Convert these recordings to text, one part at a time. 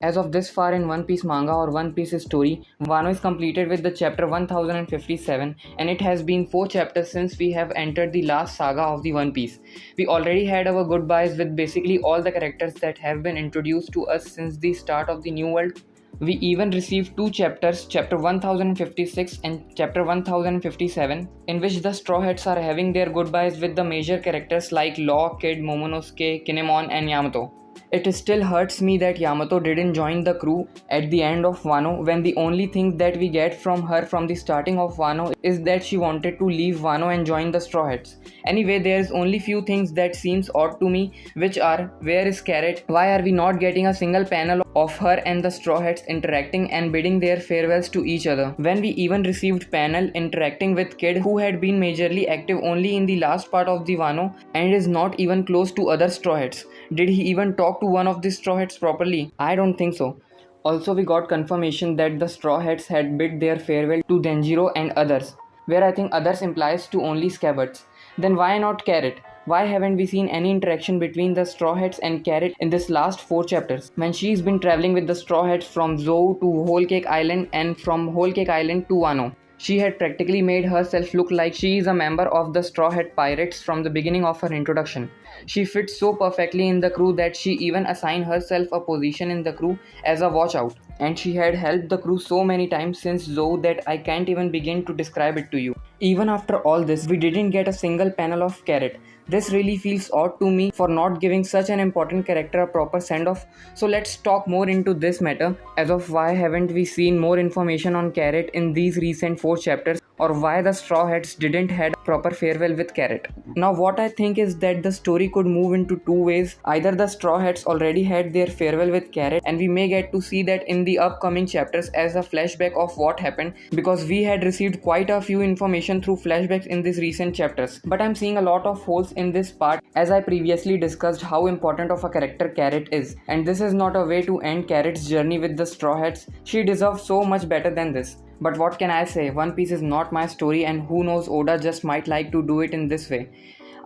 As of this far in One Piece manga or One Piece story, Wano is completed with the chapter 1057, and it has been 4 chapters since we have entered the last saga of the One Piece. We already had our goodbyes with basically all the characters that have been introduced to us since the start of the New World. We even received 2 chapters, chapter 1056 and chapter 1057, in which the Straw Hats are having their goodbyes with the major characters like Law, Kid, Momonosuke, Kinemon, and Yamato. It still hurts me that Yamato didn't join the crew at the end of Wano, when the only thing that we get from her from the starting of Wano is that she wanted to leave Wano and join the Straw Hats. Anyway, there's only few things that seems odd to me, which are: where is Carrot? Why are we not getting a single panel of her and the Straw Hats interacting and bidding their farewells to each other? When we even received panel interacting with Kid, who had been majorly active only in the last part of the Wano and is not even close to other Straw Hats. Did he even talk to one of the Straw Hats properly? I don't think so. Also, we got confirmation that the Straw Hats had bid their farewell to Denjiro and others, where I think others implies to only Scabbards. Then why not Carrot? Why haven't we seen any interaction between the Straw Hats and Carrot in this last 4 chapters, when she's been traveling with the Straw Hats from Zou to Whole Cake Island and from Whole Cake Island to Wano? She had practically made herself look like she is a member of the Straw Hat Pirates from the beginning of her introduction. She fits so perfectly in the crew that she even assigned herself a position in the crew as a watchout. And she had helped the crew so many times since Zou that I can't even begin to describe it to you. Even after all this, we didn't get a single panel of Carrot. This really feels odd to me for not giving such an important character a proper send-off. So let's talk more into this matter, as of why haven't we seen more information on Carrot in these recent 4 chapters, or why the Straw Hats didn't had a proper farewell with Carrot. Now what I think is that the story could move into 2 ways. Either the Straw Hats already had their farewell with Carrot and we may get to see that in the upcoming chapters as a flashback of what happened, because we had received quite a few information through flashbacks in these recent chapters. But I'm seeing a lot of holes in this part, as I previously discussed how important of a character Carrot is, and this is not a way to end Carrot's journey with the Straw Hats. She deserves so much better than this. But what can I say, One Piece is not my story, and who knows, Oda just might like to do it in this way.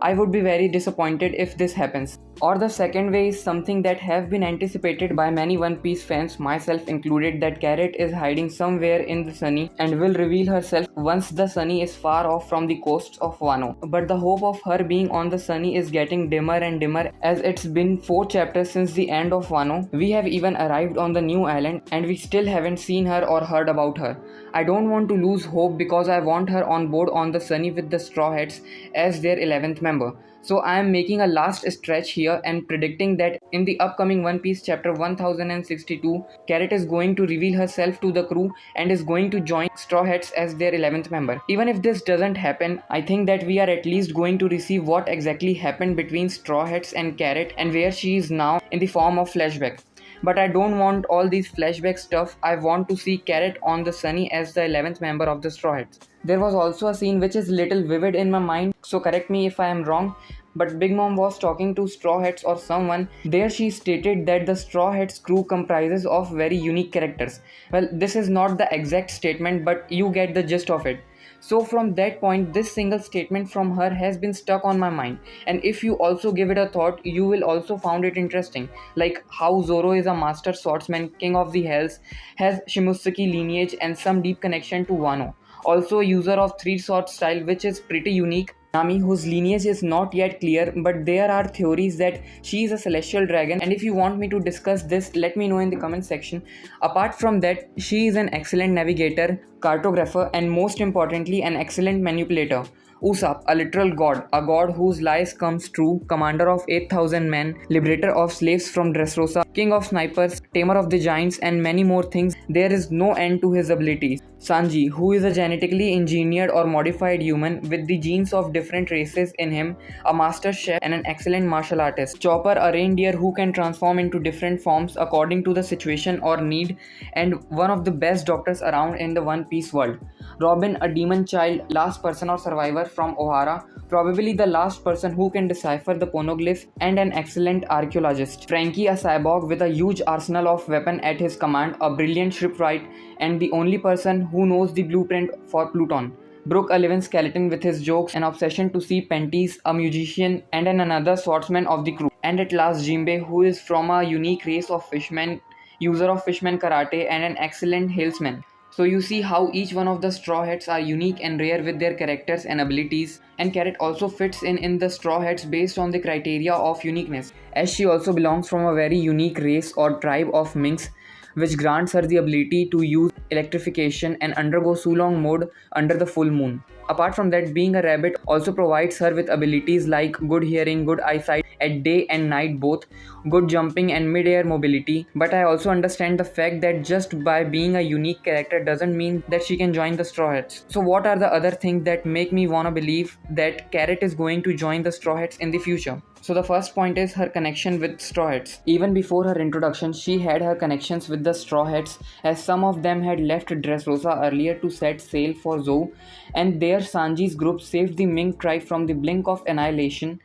I would be very disappointed if this happens. Or the second way is something that have been anticipated by many One Piece fans, myself included, that Carrot is hiding somewhere in the Sunny and will reveal herself once the Sunny is far off from the coasts of Wano. But the hope of her being on the Sunny is getting dimmer and dimmer, as it's been 4 chapters since the end of Wano. We have even arrived on the new island and we still haven't seen her or heard about her. I don't want to lose hope because I want her on board on the Sunny with the Straw Hats as their 11th member. So I am making a last stretch here and predicting that in the upcoming One Piece chapter 1062, Carrot is going to reveal herself to the crew and is going to join Straw Hats as their 11th member. Even if this doesn't happen, I think that we are at least going to receive what exactly happened between Straw Hats and Carrot and where she is now in the form of flashback. But I don't want all these flashback stuff. I want to see Carrot on the Sunny as the 11th member of the Straw Hats. There was also a scene which is little vivid in my mind, so correct me if I am wrong, but Big Mom was talking to Straw Hats or someone. There she stated that the Straw Hats crew comprises of very unique characters. Well, this is not the exact statement, but you get the gist of it. So from that point, this single statement from her has been stuck on my mind, and if you also give it a thought, you will also find it interesting, like how Zoro is a master swordsman, king of the hells, has Shimosuke lineage and some deep connection to Wano. Also a user of 3 sword style, which is pretty unique. Nami, whose lineage is not yet clear, but there are theories that she is a celestial dragon, and if you want me to discuss this, let me know in the comment section. Apart from that, she is an excellent navigator, cartographer, and most importantly an excellent manipulator. Usopp, a literal god, a god whose lies comes true, commander of 8,000 men, liberator of slaves from Dressrosa, king of snipers, tamer of the giants, and many more things. There is no end to his abilities. Sanji, who is a genetically engineered or modified human with the genes of different races in him, a master chef and an excellent martial artist. Chopper, a reindeer who can transform into different forms according to the situation or need, and one of the best doctors around in the One Piece world. Robin, a demon child, last person or survivor from Ohara, probably the last person who can decipher the poneglyph, and an excellent archaeologist. Frankie, a cyborg with a huge arsenal of weapons at his command, a brilliant shipwright, and the only person who knows the blueprint for Pluton. Brook, a living skeleton with his jokes and obsession to see panties, a musician, and another swordsman of the crew. And at last Jinbei, who is from a unique race of fishmen, user of fishman karate, and an excellent salesman. So you see how each one of the Straw Hats are unique and rare with their characters and abilities, and Carrot also fits in the Straw Hats based on the criteria of uniqueness, as she also belongs from a very unique race or tribe of minks, which grants her the ability to use electrification and undergo Sulong mode under the full moon. Apart from that, being a rabbit also provides her with abilities like good hearing, good eyesight at day and night both, good jumping and mid-air mobility. But I also understand the fact that just by being a unique character doesn't mean that she can join the Straw Hats. So what are the other things that make me wanna believe that Carrot is going to join the Straw Hats in the future? So the first point is her connection with Straw Hats. Even before her introduction, she had her connections with the Straw Hats, as some of them had left Dressrosa earlier to set sail for Zou, and there Sanji's group saved the Mink tribe from the blink of annihilation.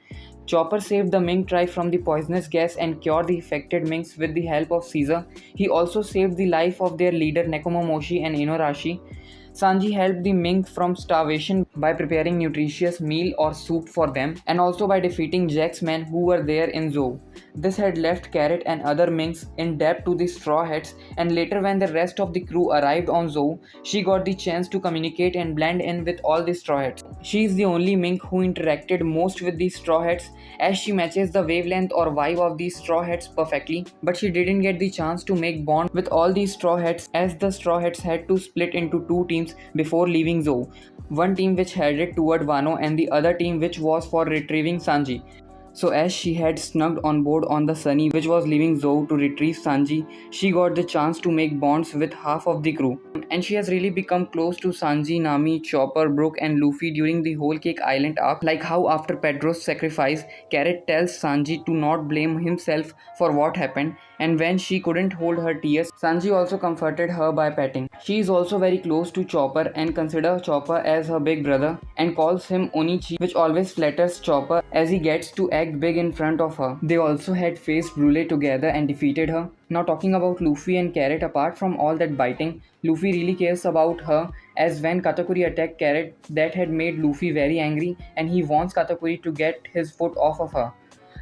Chopper saved the Mink tribe from the poisonous gas and cured the affected Minks with the help of Caesar. He also saved the life of their leader Nekomamushi and Inuarashi. Sanji helped the Mink from starvation by preparing nutritious meal or soup for them, and also by defeating Jack's men who were there in Zou. This had left Carrot and other Minks in debt to the Straw Hats, and later when the rest of the crew arrived on Zou, she got the chance to communicate and blend in with all the Straw Hats. She is the only Mink who interacted most with the Straw Hats, as she matches the wavelength or vibe of these Straw Hats perfectly, but she didn't get the chance to make bond with all these Straw Hats, as the Straw Hats had to split into two teams before leaving Zou. One team which headed toward Wano and the other team which was for retrieving Sanji. So as she had snugged on board on the Sunny which was leaving Zou to retrieve Sanji, she got the chance to make bonds with half of the crew. And she has really become close to Sanji, Nami, Chopper, Brook and Luffy during the whole Cake Island arc, like how after Pedro's sacrifice, Carrot tells Sanji to not blame himself for what happened, and when she couldn't hold her tears, Sanji also comforted her by petting. She is also very close to Chopper and considers Chopper as her big brother and calls him Onichi, which always flatters Chopper as he gets to act big in front of her. They also had faced Brule together and defeated her. Now talking about Luffy and Carrot, apart from all that biting, Luffy really cares about her, as when Katakuri attacked Carrot, that had made Luffy very angry and he wants Katakuri to get his foot off of her.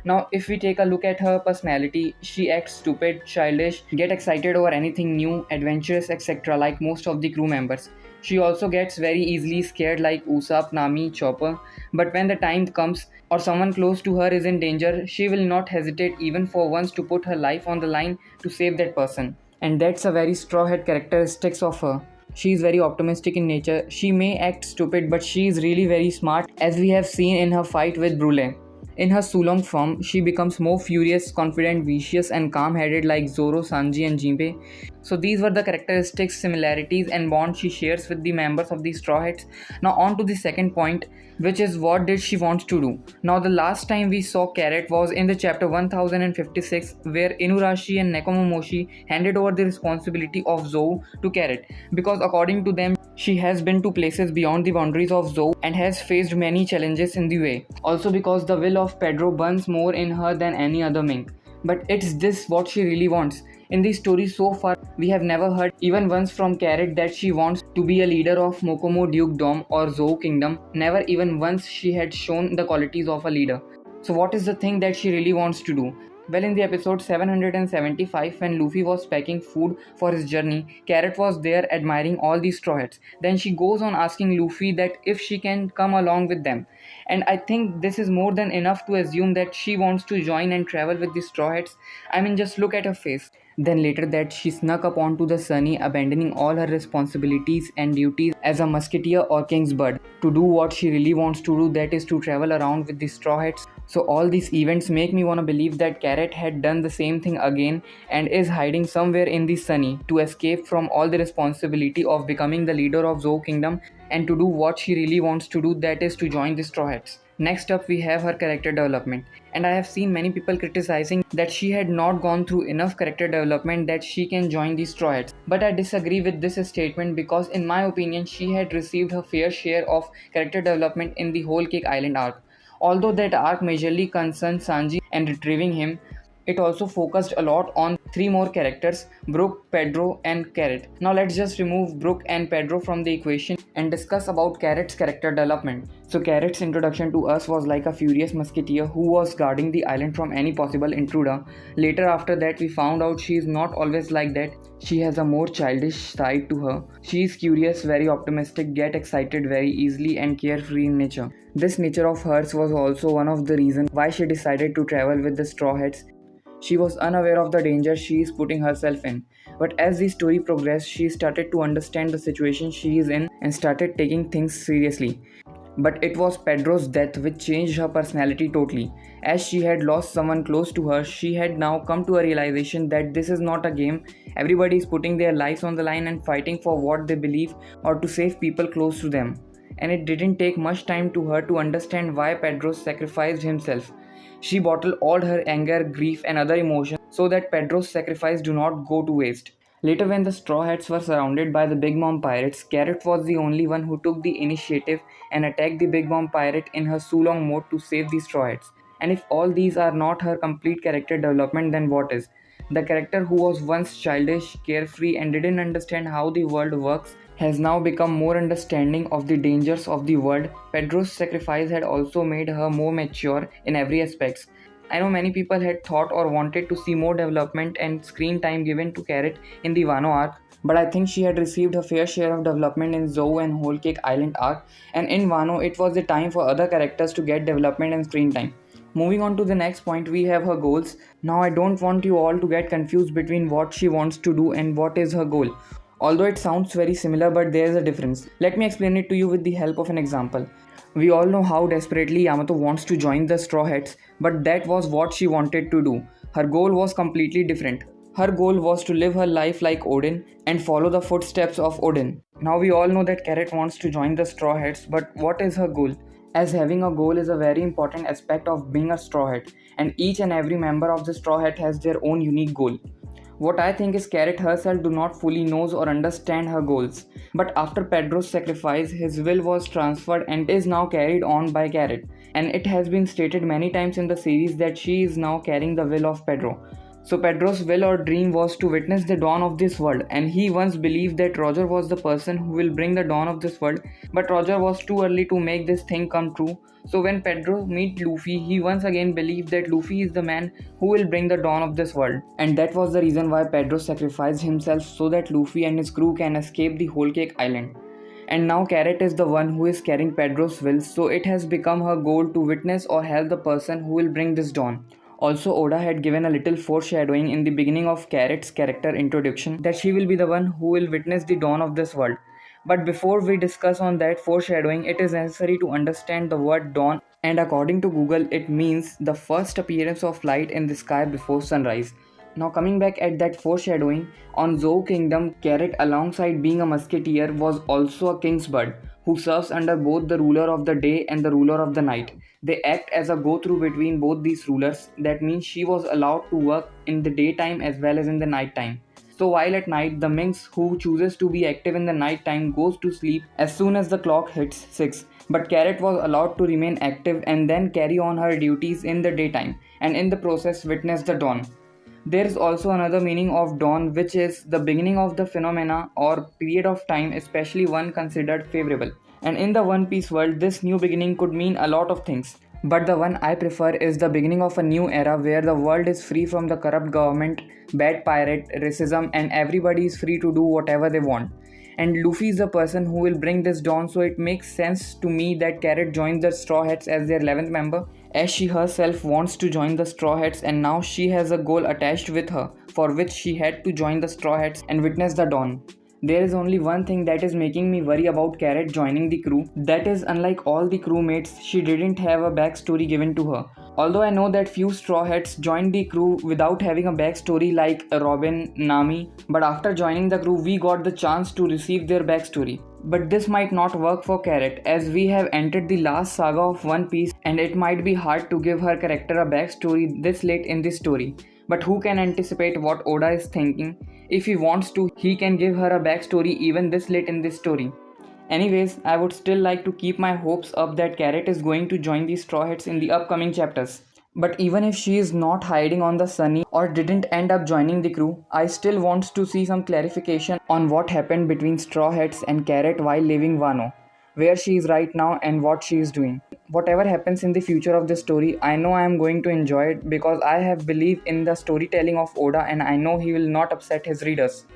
Now, if we take a look at her personality, she acts stupid, childish, get excited over anything new, adventurous, etc. like most of the crew members. She also gets very easily scared like Usopp, Nami, Chopper. But when the time comes or someone close to her is in danger, she will not hesitate even for once to put her life on the line to save that person. And that's a very Straw Hat characteristics of her. She is very optimistic in nature. She may act stupid, but she is really very smart, as we have seen in her fight with Brule. In her Sulong form, she becomes more furious, confident, vicious and calm-headed like Zoro, Sanji and Jinbei. So these were the characteristics, similarities and bonds she shares with the members of the Straw Hats. Now on to the second point, which is what did she want to do. Now the last time we saw Carrot was in the chapter 1056, where Inuarashi and Nekomamushi handed over the responsibility of Zou to Carrot, because according to them, she has been to places beyond the boundaries of Zou and has faced many challenges in the way. Also because the will of Pedro burns more in her than any other mink. But it's this what she really wants. In the story so far, we have never heard even once from Carrot that she wants to be a leader of Mokomo Dukedom or Zou Kingdom. Never even once she had shown the qualities of a leader. So what is the thing that she really wants to do? Well, in the episode 775, when Luffy was packing food for his journey, Carrot was there admiring all these Straw Hats. Then she goes on asking Luffy that if she can come along with them. And I think this is more than enough to assume that she wants to join and travel with the Straw Hats. I mean, just look at her face. Then later that she snuck up onto the Sunny, abandoning all her responsibilities and duties as a musketeer or king's bird to do what she really wants to do, that is to travel around with the Straw Hats. So all these events make me want to believe that Carrot had done the same thing again and is hiding somewhere in the Sunny to escape from all the responsibility of becoming the leader of Zou Kingdom and to do what she really wants to do, that is to join the Straw Hats. Next up we have her character development, and I have seen many people criticizing that she had not gone through enough character development that she can join the Straw Hats. But I disagree with this statement, because in my opinion she had received her fair share of character development in the whole Cake Island arc. Although that arc majorly concerned Sanji and retrieving him, it also focused a lot on three more characters, Brooke, Pedro and Carrot. Now let's just remove Brooke and Pedro from the equation and discuss about Carrot's character development. So Carrot's introduction to us was like a furious musketeer who was guarding the island from any possible intruder. Later after that we found out she is not always like that. She has a more childish side to her. She is curious, very optimistic, get excited very easily and carefree in nature. This nature of hers was also one of the reasons why she decided to travel with the Straw Hats. She was unaware of the danger she is putting herself in. But as the story progressed, she started to understand the situation she is in and started taking things seriously. But it was Pedro's death which changed her personality totally. As she had lost someone close to her, she had now come to a realization that this is not a game. Everybody is putting their lives on the line and fighting for what they believe or to save people close to them. And it didn't take much time to her to understand why Pedro sacrificed himself. She bottled all her anger, grief and other emotions so that Pedro's sacrifice do not go to waste. Later when the Straw Hats were surrounded by the Big Mom Pirates, Carrot was the only one who took the initiative and attacked the Big Mom Pirate in her Sulong mode to save the Straw Hats. And if all these are not her complete character development, then what is? The character who was once childish, carefree and didn't understand how the world works has now become more understanding of the dangers of the world. Pedro's sacrifice had also made her more mature in every aspect. I know many people had thought or wanted to see more development and screen time given to Carrot in the Wano arc, but I think she had received her fair share of development in Zou and Whole Cake Island arc, and in Wano it was the time for other characters to get development and screen time. Moving on to the next point, we have her goals. Now I don't want you all to get confused between what she wants to do and what is her goal. Although it sounds very similar, but there is a difference. Let me explain it to you with the help of an example. We all know how desperately Yamato wants to join the Straw Hats, but that was what she wanted to do. Her goal was completely different. Her goal was to live her life like Odin and follow the footsteps of Odin. Now we all know that Carrot wants to join the Straw Hats, but what is her goal? As having a goal is a very important aspect of being a Straw Hat, and each and every member of the Straw Hat has their own unique goal. What I think is Carrot herself do not fully knows or understand her goals. But after Pedro's sacrifice, his will was transferred and is now carried on by Carrot. And it has been stated many times in the series that she is now carrying the will of Pedro. So Pedro's will or dream was to witness the dawn of this world, and he once believed that Roger was the person who will bring the dawn of this world, but Roger was too early to make this thing come true. So when Pedro meet Luffy, he once again believed that Luffy is the man who will bring the dawn of this world. And that was the reason why Pedro sacrificed himself so that Luffy and his crew can escape the Whole Cake Island. And now Carrot is the one who is carrying Pedro's will, so it has become her goal to witness or help the person who will bring this dawn. Also, Oda had given a little foreshadowing in the beginning of Carrot's character introduction that she will be the one who will witness the dawn of this world. But before we discuss on that foreshadowing, it is necessary to understand the word dawn, and according to Google, it means the first appearance of light in the sky before sunrise. Now coming back at that foreshadowing, on Zou Kingdom, Carrot alongside being a musketeer was also a king's bird who serves under both the ruler of the day and the ruler of the night. They act as a go-through between both these rulers. That means she was allowed to work in the daytime as well as in the night time. So while at night, the minx who chooses to be active in the night time goes to sleep as soon as the clock hits 6. But Carrot was allowed to remain active and then carry on her duties in the daytime, and in the process witness the dawn. There is also another meaning of dawn, which is the beginning of the phenomena or period of time, especially one considered favorable. And in the One Piece world, this new beginning could mean a lot of things. But the one I prefer is the beginning of a new era where the world is free from the corrupt government, bad pirate, racism, and everybody is free to do whatever they want. And Luffy is the person who will bring this dawn, so it makes sense to me that Carrot joins the Straw Hats as their 11th member, as she herself wants to join the Straw Hats and now she has a goal attached with her, for which she had to join the Straw Hats and witness the dawn. There is only one thing that is making me worry about Carrot joining the crew. That is, unlike all the crewmates, she didn't have a backstory given to her. Although I know that few Straw Hats joined the crew without having a backstory like Robin, Nami, but after joining the crew we got the chance to receive their backstory. But this might not work for Carrot, as we have entered the last saga of One Piece and it might be hard to give her character a backstory this late in the story. But who can anticipate what Oda is thinking? If he wants to, he can give her a backstory even this late in this story. Anyways, I would still like to keep my hopes up that Carrot is going to join the Straw Hats in the upcoming chapters. But even if she is not hiding on the Sunny or didn't end up joining the crew, I still want to see some clarification on what happened between Straw Hats and Carrot while leaving Wano, where she is right now and what she is doing. Whatever happens in the future of this story, I know I am going to enjoy it because I have belief in the storytelling of Oda and I know he will not upset his readers.